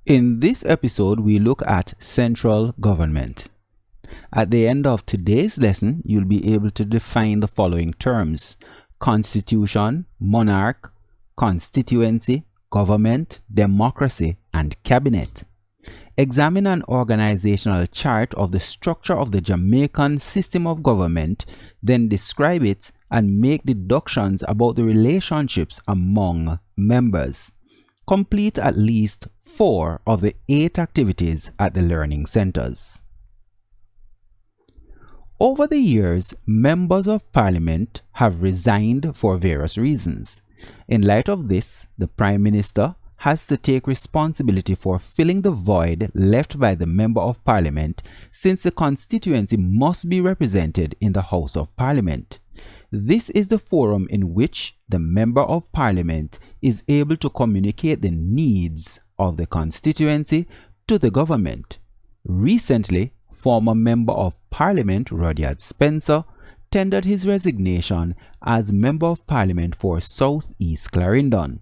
In this episode, we look at central government. At the end of today's lesson, you'll be able to define the following terms: constitution, monarch, constituency, government, democracy, and cabinet. Examine an organizational chart of the structure of the Jamaican system of government, then describe it and make deductions about the relationships among members. Complete at least 4 of the 8 activities at the learning centers. Over the years, members of parliament have resigned for various reasons. In light of this, the Prime Minister has to take responsibility for filling the void left by the Member of Parliament, since the constituency must be represented in the House of Parliament. This is the forum in which the Member of Parliament is able to communicate the needs of the constituency to the government. Recently, former Member of Parliament Rudyard Spencer tendered his resignation as Member of Parliament for South East Clarendon.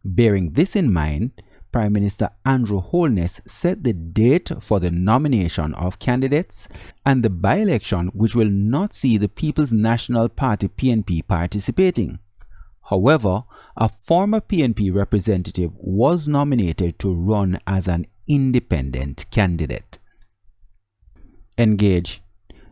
Bearing this in mind, Prime Minister Andrew Holness set the date for the nomination of candidates and the by-election, which will not see the People's National Party PNP participating. However, a former PNP representative was nominated to run as an independent candidate. Engage.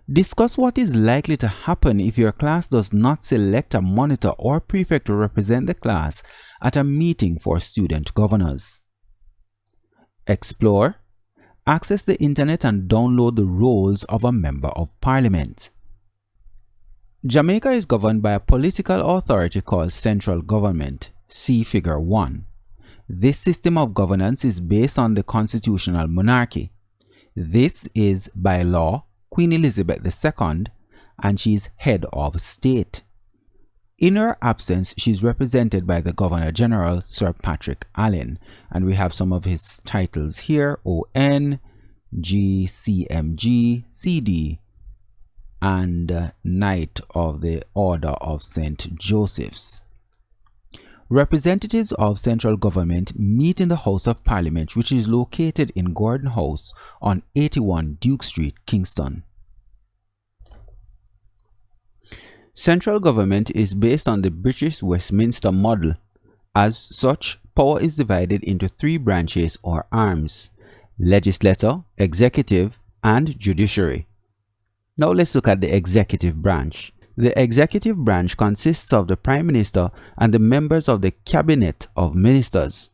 Discuss what is likely to happen if your class does not select a monitor or prefect to represent the class at a meeting for student governors. Explore. Access the internet and download the rolls of a member of parliament. Jamaica is governed by a political authority called central government. See Figure 1. This system of governance is based on the constitutional monarchy. This is, by law, Queen Elizabeth II, and she's head of state. In her absence, she's represented by the Governor General, Sir Patrick Allen, and we have some of his titles here: ON, GCMG, CD, and Knight of the Order of St. Joseph's. Representatives of central government meet in the House of Parliament, which is located in Gordon House on 81 Duke Street, Kingston. Central government is based on the British Westminster model. As such, power is divided into 3 branches or arms: legislature, executive, and judiciary. Now let's look at the executive branch. The executive branch consists of the Prime Minister and the members of the Cabinet of Ministers.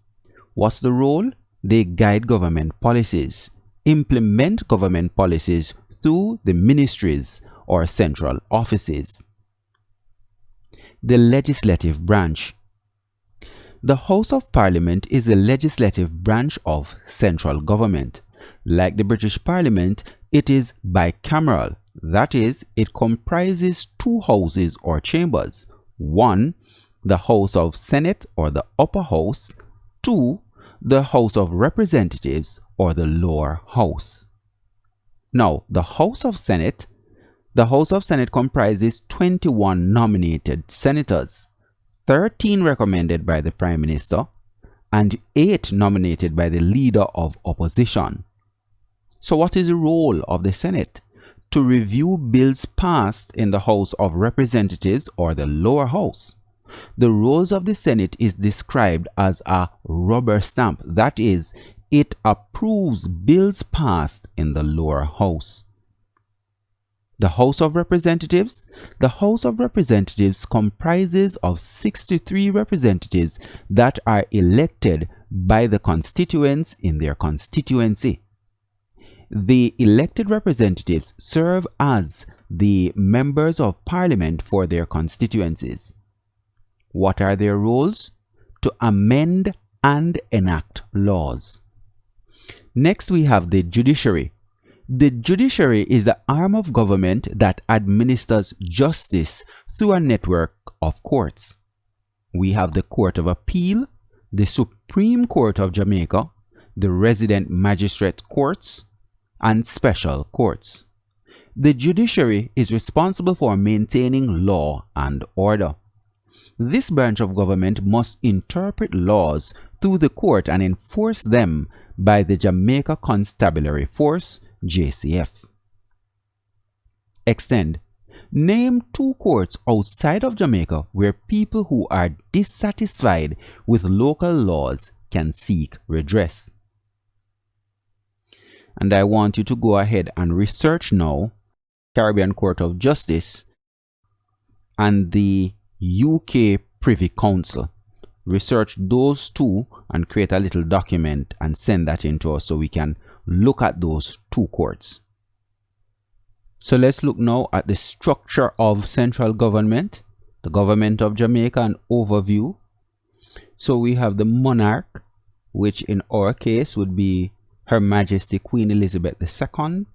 What's the role? They guide government policies, implement government policies through the ministries or central offices. The legislative branch. The House of Parliament is the legislative branch of central government. Like the British Parliament, it is bicameral. That is, it comprises 2 houses or chambers. 1, the House of Senate or the upper house. 2, the House of Representatives or the lower house. Now, the House of Senate comprises 21 nominated senators, 13 recommended by the Prime Minister, and 8 nominated by the Leader of Opposition. So what is the role of the Senate? To review bills passed in the House of Representatives or the lower house. The roles of the Senate is described as a rubber stamp. That is, it approves bills passed in the lower house. The House of Representatives. The House of Representatives comprises of 63 representatives that are elected by the constituents in their constituency. The elected representatives serve as the members of parliament for their constituencies. What are their roles? To amend and enact laws. Next, we have the judiciary. The judiciary is the arm of government that administers justice through a network of courts. We have the Court of Appeal, the Supreme Court of Jamaica, the Resident Magistrate Courts, and special courts. The judiciary is responsible for maintaining law and order. This branch of government must interpret laws through the court and enforced them by the Jamaica Constabulary Force, JCF. Extend. Name 2 courts outside of Jamaica where people who are dissatisfied with local laws can seek redress. And I want you to go ahead and research now Caribbean Court of Justice and the UK Privy Council. Research those 2 and create a little document and send that in to us so we can look at those 2 courts. So let's look now at the structure of central government, the government of Jamaica, an overview. So we have the monarch, which in our case would be Her Majesty Queen Elizabeth II.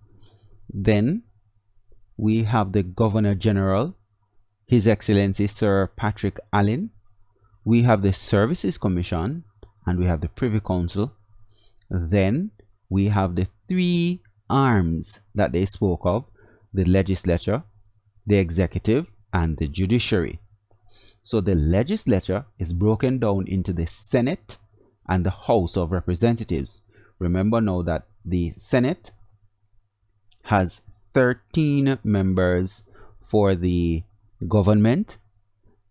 Then we have the Governor General, His Excellency Sir Patrick Allen. We have the Services Commission and we have the Privy Council. Then we have the 3 arms that they spoke of: the Legislature, the Executive, and the Judiciary. So the Legislature is broken down into the Senate and the House of Representatives. Remember now that the Senate has 13 members for the government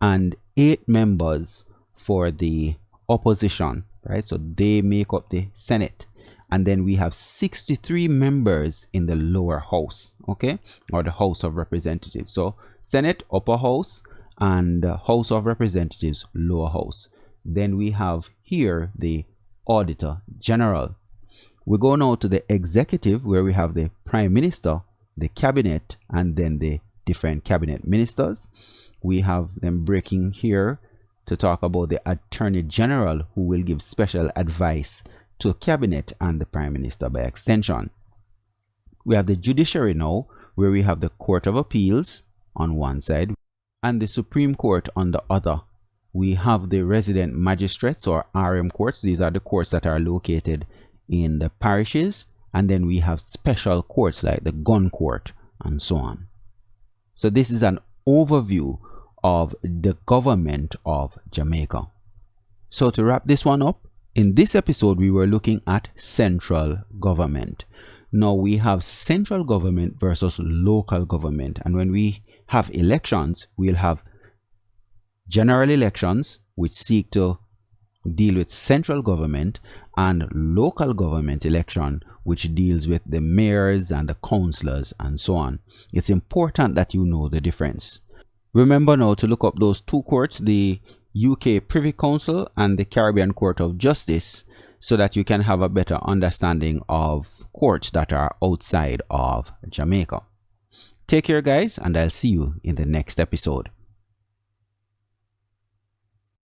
and 8 members for the opposition, right? So they make up the Senate. And then we have 63 members in the lower house, okay, or the House of Representatives. So Senate, upper house, and House of Representatives, lower house. Then we have here the Auditor General. We go now to the Executive, where we have the Prime Minister, the Cabinet, and then the different Cabinet Ministers. We have them breaking here to talk about the Attorney General, who will give special advice to Cabinet and the Prime Minister by extension. We have the Judiciary now, where we have the Court of Appeals on one side and the Supreme Court on the other. We have the Resident Magistrates, or RM courts. These are the courts that are located in the parishes. And then we have special courts like the Gun Court and so on. So this is an overview of the government of Jamaica. So to wrap this one up, in this episode we were looking at central government. Now we have central government versus local government, and when we have elections, we'll have general elections which seek to deal with central government, and local government election which deals with the mayors and the councillors and so on. It's important that you know the difference. Remember now to look up those 2 courts, the UK Privy Council and the Caribbean Court of Justice, so that you can have a better understanding of courts that are outside of Jamaica. Take care, guys, and I'll see you in the next episode.